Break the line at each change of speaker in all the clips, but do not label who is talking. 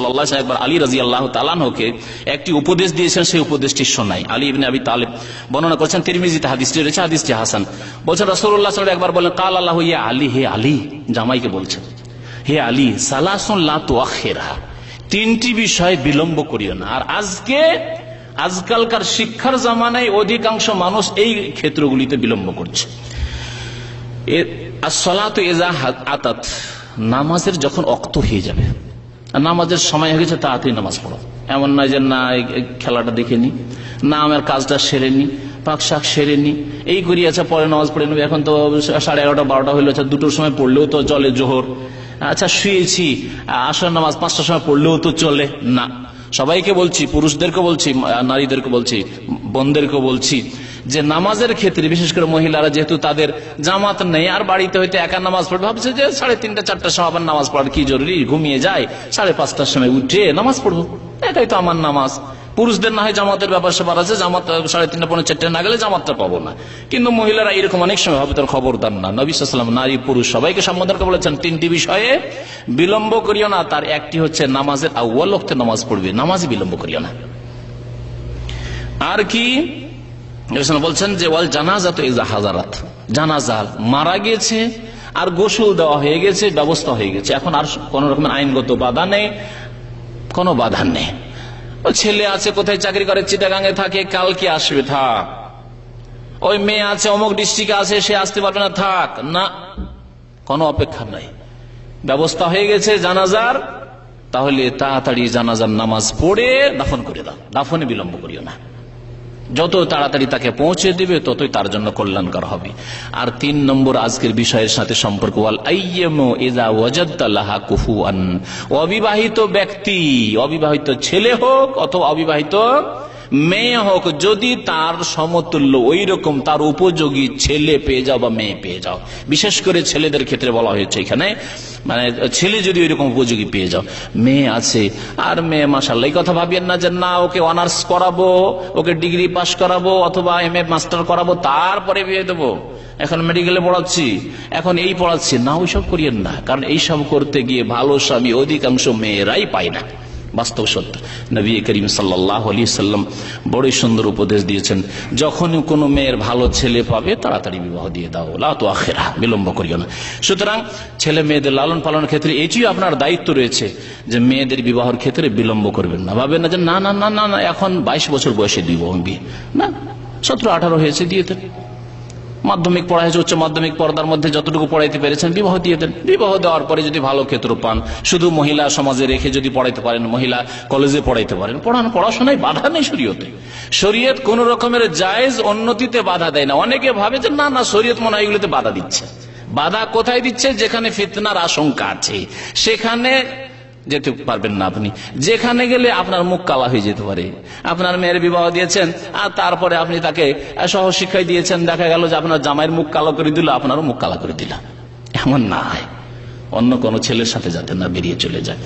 সাল্লাল্লাহু আলাইহি ওয়াসাল্লাম একবার আলী রাদিয়াল্লাহু তাআলা আনহুকে একটি উপদেশ দিয়েছেন, সেই উপদেশটি শোনাই। আলী ইবনে আবি তালেব বর্ণনা করেছেন, তিরমিজিতে হাদিসটি রয়েছে, হাদিসটি হাসান। বলছেন রাসূলুল্লাহ সাল্লাল্লাহু আলাইহি ওয়াসাল্লাম একবার বলেন, কাল আল্লাহু ইয়া আলী, হে আলী, জামাইকে বলছেন, হে আলী, সালাসুন লা তুআখিরহা, তিনটি বিষয় বিলম্ব করিও না। আর আজকালকার শিক্ষার জামানায় অধিকাংশ মানুষ এই ক্ষেত্রগুলিতে বিলম্ব করছে। as-salatu ইযা আতাত, নামাজের যখন ওয়াক্ত হয়ে যাবে, নামাজের সময় হয়ে গেছে, তাড়াতাড়ি নামাজ পড়ো। এমন নয় যে না খেলাটা দেখে নি, না আমার কাজটা সেরে নি, পাক শাক সেরে নি, এই করিয়াছে পরে নামাজ পড়ে নেবে। এখন তো 11:30 12টা হইলো, আচ্ছা 2টোর সময় পড়লেও তো চলে জোহর। আচ্ছা শুয়েছি, আসর নামাজ 5টার সময় পড়লেও তো চলে না। সবাইকে বলছি, পুরুষদেরকে বলছি, নারীদেরকে বলছি, বোনদেরকে বলছি যে নামাজের ক্ষেত্রে বিশেষ করে মহিলারা যেহেতু তাদের জামাত নেই, আর বাড়িতে হয়তো একা নামাজ পড়বে, ভাবছে যে 3:30 4টার সময় আবার নামাজ পড়ার কি জরুরি, ঘুমিয়ে যায়, 5:30টার সময় উঠে নামাজ পড়বো, এটাই তো আমার নামাজ। পুরুষদের না হয় জামাতের ব্যাপার স্যাপার আছে, জামাত 3:30 পৌনে 4টে না গেলে জামাতটা পাবো না। কিন্তু মহিলারা এরকম অনেক সময় হবে, তার খবরদার না। নবী সাল্লাল্লাহু আলাইহি ওয়াসাল্লাম নারী পুরুষ সবাইকে সম্বোধন করে বলেছেন, তিনটি বিষয়ে বিলম্ব করিও না। তার একটি হচ্ছে নামাজের আউয়াল ওয়াক্তে নামাজ পড়বে, নামাজই বিলম্ব করিও না। আর কি বলছেন যে ওয়াল জানাজাতু ইযা হাযারাত, জানাজা মারা গেছে আর গোসল দেওয়া হয়ে গেছে, ব্যবস্থা হয়ে গেছে, এখন আর কোন রকমের আইনগত বাধা নেই, কোনো বাধা নেই। ছেলে আছে কোথায় চাকরি করে, চিটাগাঙে থাকে, কালকে আসবে, থাক। ওই মেয়ে আছে অমুক ডিস্ট্রিক্টে আছে, সে আসতে পারবে না, থাক না, কোনো অপেক্ষা নাই, ব্যবস্থা হয়ে গেছে জানাজার, তাহলে তাড়াতাড়ি জানাজার নামাজ পড়ে দাফন করে দাও, দাফনে বিলম্ব করিও না। যত তাড়াতাড়ি তাকে পৌঁছে দিবে ততই তার জন্য কল্যাণকর হবে। আর 3 নম্বর আজকের বিষয়ের সাথে সম্পর্ক, ওয়াল আইয়ামু ইযা ওয়াজাদতা লাহা কুফুয়ান, অবিবাহিত ব্যক্তি, অবিবাহিত ছেলে হোক অথবা অবিবাহিত মেয়ে হোক, যদি তার সমতুল্য ওই রকম তার উপযোগী ছেলে পেয়ে যাও বা মেয়ে পেয়ে যাও, বিশেষ করে ছেলেদের ক্ষেত্রে বলা হয়েছে এখানে, মানে ছেলে যদি ওই রকম উপযোগী পেয়ে যাও, মেয়ে আছে আর মেয়ে মাশাআল্লাহ, এই কথা ভাবিয়েন না যে না ওকে অনার্স করাবো, ওকে ডিগ্রি পাস করাবো অথবা MA মাস্টার করাবো তারপরে বিয়ে দেবো, এখন মেডিকেলে পড়াচ্ছি, এখন এই পড়াচ্ছি না, ওইসব করিয়েন না। কারণ এইসব করতে গিয়ে ভালো স্বামী অধিকাংশ মেয়েরাই পায় না, বাস্তব সত্য। নবী করিম সাল্লাল্লাহু আলাইহি ওয়াসাল্লাম বড় সুন্দর উপদেশ দিয়েছেন, যখন কোনো মেয়ের ভালো ছেলে পাবে তাড়াতাড়ি বিবাহ দিয়ে দাও, লা তুআখিরহা, বিলম্ব করিও না। সুতরাং ছেলে মেয়েদের লালন পালনের ক্ষেত্রে এটিও আপনার দায়িত্ব রয়েছে যে মেয়েদের বিবাহের ক্ষেত্রে বিলম্ব করবেন না। ভাবেন না যে না না না না এখন 22 বছর বয়সে দিব বিয়ে, না 17 18 হয়েছে দিয়ে দেন, মাধ্যমিক পড়া হয়েছে, উচ্চ মাধ্যমিক পর্দার মধ্যে যতটুকু পড়াইতে পেরেছেন বিবাহ দিয়ে দেন। বিবাহ দেওয়ার পরে যদি ভালো ক্ষেত্র পান, শুধু মহিলা সমাজে রেখে যদি পড়াইতে পারেন, মহিলা কলেজে পড়াইতে পারেন, পড়ান, পড়াশোনায় বাধা নেই শরীয়তে। শরীয়ত কোন রকমের জায়েজ উন্নতিতে বাধা দেয় না। অনেকে ভাবে যে না না শরীয়ত মনে হয় এগুলোতে বাধা দিচ্ছে। বাধা কোথায় দিচ্ছে? যেখানে ফিতনার আশঙ্কা আছে সেখানে যেতে পারবেন না আপনি, যেখানে গেলে আপনার মুখ কালা হয়ে যেতে পারে। আপনার মেয়ের বিবাহ দিয়েছেন আর তারপরে আপনি তাকে সহশিক্ষায় দিয়েছেন, দেখা গেল যে আপনার জামাইয়ের মুখ কালো করে দিল, আপনারও মুখ কালা করে দিল। এমন না হয়, অন্য কোনো ছেলের সাথে যাতে না বেরিয়ে চলে যায়।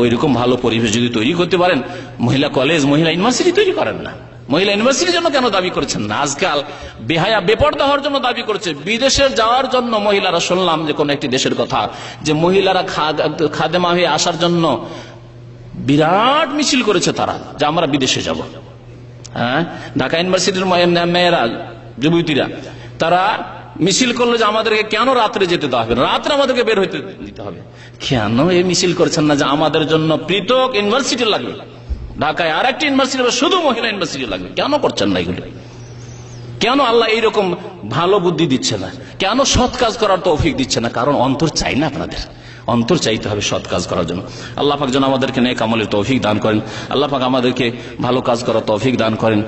ওই রকম ভালো পরিবেশ যদি তৈরি করতে পারেন, মহিলা কলেজ, মহিলা ইউনিভার্সিটি তৈরি করেন না। মহিলা ইউনিভার্সিটির জন্য কেন দাবি করছেন না? আজকাল বেহায়া বেপর্দা হওয়ার জন্য দাবি করছে। বিদেশে যাওয়ার জন্য মহিলারা, শুনলাম যে কোন একটি দেশের কথা, যে মহিলারা খাদেমা হয়ে আসার জন্য বিরাট মিছিল করেছে তারা, যে আমরা বিদেশে যাব। হ্যাঁ, ঢাকা ইউনিভার্সিটির মেয়েরা, যুবতীরা, তারা মিছিল করলো যে আমাদেরকে কেন রাত্রে যেতে দেওয়া হবে, রাত্রে আমাদেরকে বের হইতে দিতে হবে। কেন এই মিছিল করছেন না যে আমাদের জন্য পৃথক ইউনিভার্সিটি লাগবে, ঢাকায় আর একটি ইউনিভার্সিটি, শুধু মহিলা ইউনিভার্সিটি লাগবে? কেন করছেন না এগুলো? কেন আল্লাহ এইরকম ভালো বুদ্ধি দিচ্ছে না? কেন সৎ কাজ করার তৌফিক দিচ্ছে না? কারণ অন্তর চাই না, আপনাদের অন্তর চাইতে হবে সৎ কাজ করার জন্য। আল্লাহ পাক যেন আমাদেরকে নেক আমলের তৌফিক দান করেন, আল্লাহ পাক আমাদেরকে ভালো কাজ করার তৌফিক দান করেন।